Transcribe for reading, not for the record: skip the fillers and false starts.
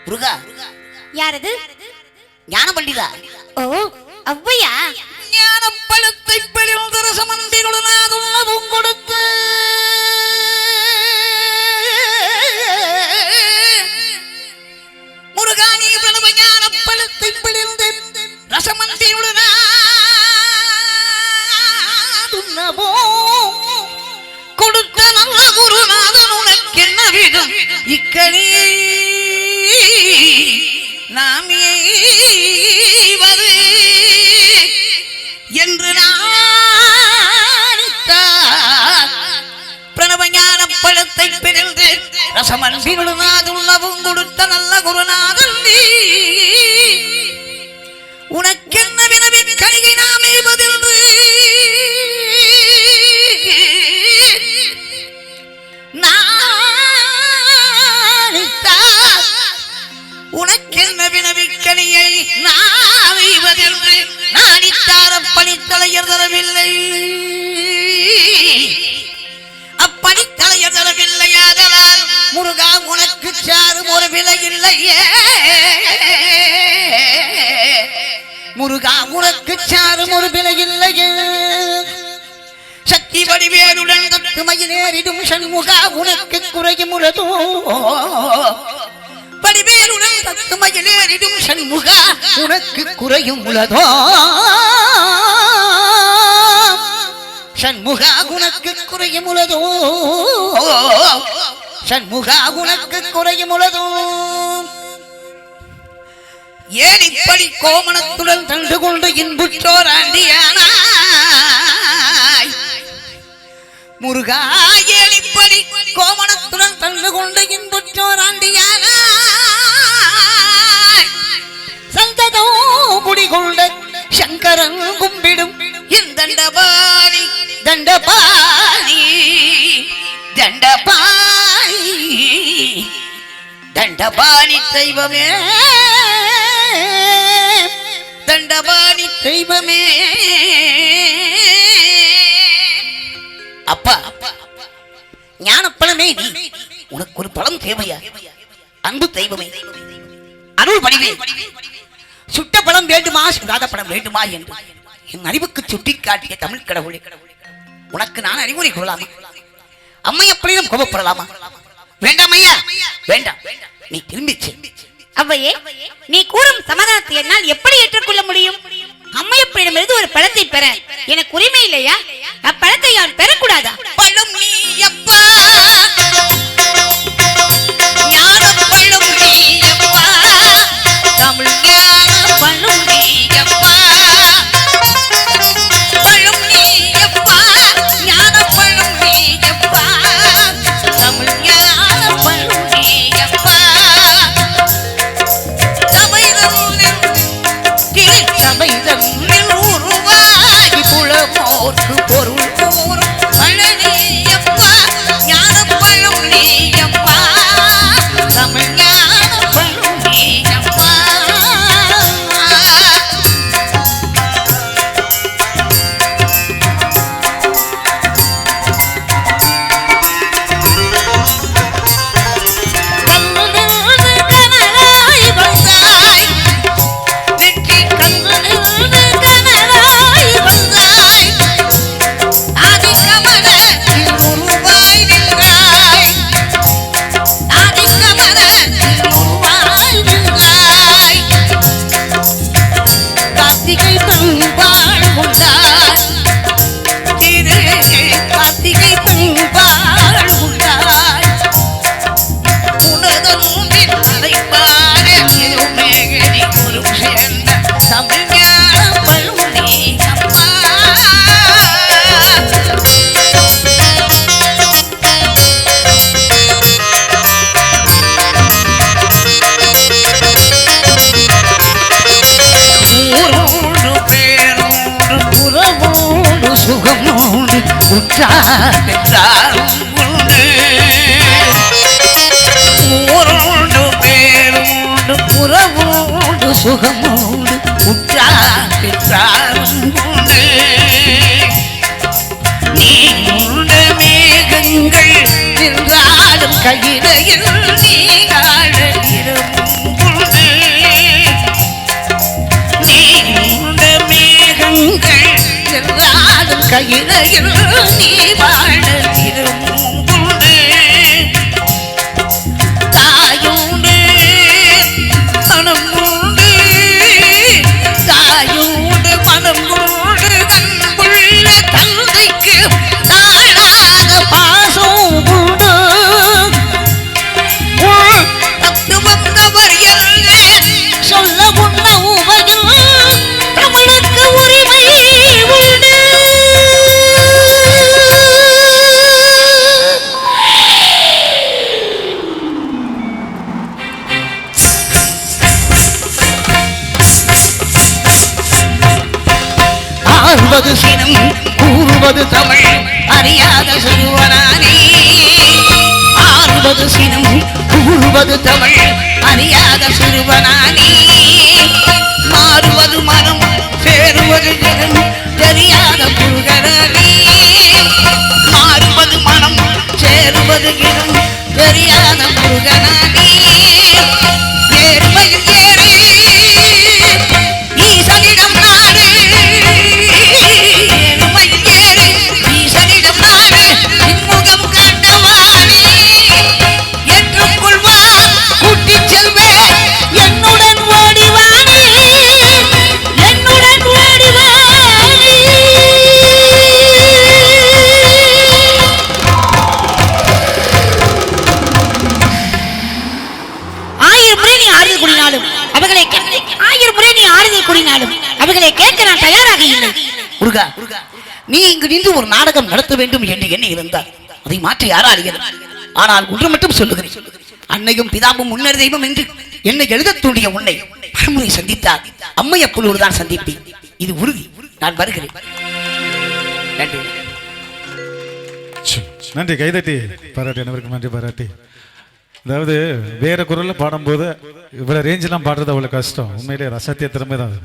முருகா. யாரது? ஞான பண்டிதா. ஓ அவ்வையா. ஞான பழத்தை பெரில் ரசமந்திகளும் கொடுத்து முருகா நீ பிரணவ ஞான பழத்தை பெரில் ரசமந்திகளும் கொடுத்த நல்ல குருநாதன் உனக்கு என்ன விதம் இக்கணி நாமியவது என்று பிரணவ ஞான பழத்தை பிரிந்து ரசமன்பினும் கொடுத்த நல்ல குருநாதன் உனக்கென்ன வினவின் கணிகை நாமேவதென்று உனக்கென்ன வினவிக்கணியை நாமேவதென்று நானித்தார பணித்தலையர் தரவில்லை. அப்பணித்தலையர் தரவில்லையாதலால் முருகா உனக்கு சாரும் ஒரு விலை இல்லையே. முருகா உனக்கு சாரும் ஒரு விலை இல்லையே. சக்தி வடிவேலுடன் தத்து மயிலேறிடும் சண்முகா உனக்கு குறையும் உலதோ. வடிவேலுடன் தத்து மயிலேறிடும் சண்முகா உனக்கு குறையும் உலதோ. சண்முகா உனக்கு குறையும் உலதோ. சண்முகா உனக்கு குறையும் உலதோ. ஏன் இப்படி கோமணத்துடன் தண்டு கொண்டு இன்புற்றோர் ஆண்டியானாய் முருகா. ஏன் இப்படி கோமணத்துடன் தண்டு கொண்டு இன்புற்றோர் ஆண்டியானாய் சந்ததோ குடிகொண்ட சங்கரன் கும்பிடும் தண்டபாணி தண்டபாணி தண்டபாணி தண்டபாணி தெய்வமே தண்டபாணி தெய்வமே. அப்பா ஞானப்பழமே நீ உனக்கு ஒரு பழம் தேவையா? அன்பு தெய்வமே அருள் வடிவே சுட்ட பழம் வேண்டுமா சுடாத பழம் வேண்டுமா என்று என் அறிவுக்கு சுட்டி காட்டிய தமிழ் கடவுளே உனக்கு நான் அறிவுரை கொள்ளலாமா? அம்மையப்படியும் கோபப்படலாமா? வேண்டாம் ஐயா வேண்டாம். நீ திரும்பி அவ்வையே நீ கூறும் சமாதானத்தை என்னால் எப்படி ஏற்றுக்கொள்ள முடியும்? அம்மையப்படியிடமிருந்து ஒரு பழத்தை பெற எனக்கு உரிமை இல்லையா? அப்பழத்தை யார் பெறக்கூடாதா? பழம் நீ அப்பா ஞான பழம் நீ அப்பா தமிழ் ஞான பழம் நீ அப்பா பழம் நீ அப்பா ஞான பழம் நீ அப்பா தமிழ் ஞான பழம் நீ அப்பா சபைதனில் உருவாகி புலமோர்க்கு பொருள் கூறும் பழனி அப்பா ஞான பழம் நீ அப்பா தமிழ் ஞான பழம் நீ அப்பா. சுகமோடு உற்றார் பெற்றாரும் உண்டு. நீ உண்ட மேகங்கள் நின்றாடும் கையிலையில் நீ காண இரவும் உலகில் நீ வாழ திரும்புண்டு தாயுண்டு மனம் உண்டு தாயுண்டு மனம் உண்டு கண்புள்ள தந்தைக்கு தாழாத பாசம் உண்டு தத்து வந்தவர் என்ன சொல்ல உண்ண உபயம் தமிழுக்கு உரிமை உண்டு ஆறுவது சினம் கூறுவது தமிழ் அறியாத சிறுவனானே ஆறுவது சினம் கூறுவது தமிழ் அறியாத சிறுவனானே மாறுவது மனம் சேருவது ஜனம் தெரியாத புகழனே மாறுவது மனம் சேருவது ஜனம் தெரியாத புகழனே ஏறுமையில் ஏறி ஈசனிடம் நாடு ஏறுமையில் ஏறி ஈசனிடம் நாடு இன்முகம் கண்டவானே ஏற்றுக்கொள்வார் கூட்டிச் செல்வேன் என்னுடன் ஓடிவானே என்னுடன் ஓடிவானே ஆயிரம் முறை நீ ஆறுதல் கூறினாலும் அவர்களை ஆயிரம் முறை நீ ஆறுதல் கூறினாலும் அவர்களை கேட்க நான் தயாராக இல்லை. முருகா நீ இங்கு நின்று ஒரு நாடகம் நடத்த வேண்டும் என்று எண்ணி இருந்தால் அதை மாற்றி யாரால் இயலும் ஆனால் ஒன்று மட்டும் சொல்லுகிறேன் அன்னையும் பிதாவும் முன்னர் தெய்வம் என்று என்னை எழுதத் தூண்டிய உன்னை பலமுறை சந்தித்தார் அம்மையப்புலூர் தான் சந்திப்பேன் இது உறுதி நான் வருகிறேன் நன்றி நன்றி கைதட்டி பாராட்டி அனைவருக்கும் நன்றி பாராட்டி அதாவது வேற குரல்ல பாடும்போது இவ்வளவு ரேஞ்செல்லாம் பாடுறது அவ்வளவு கஷ்டம் உண்மையிலே ரசத்திய திறமை தான் அது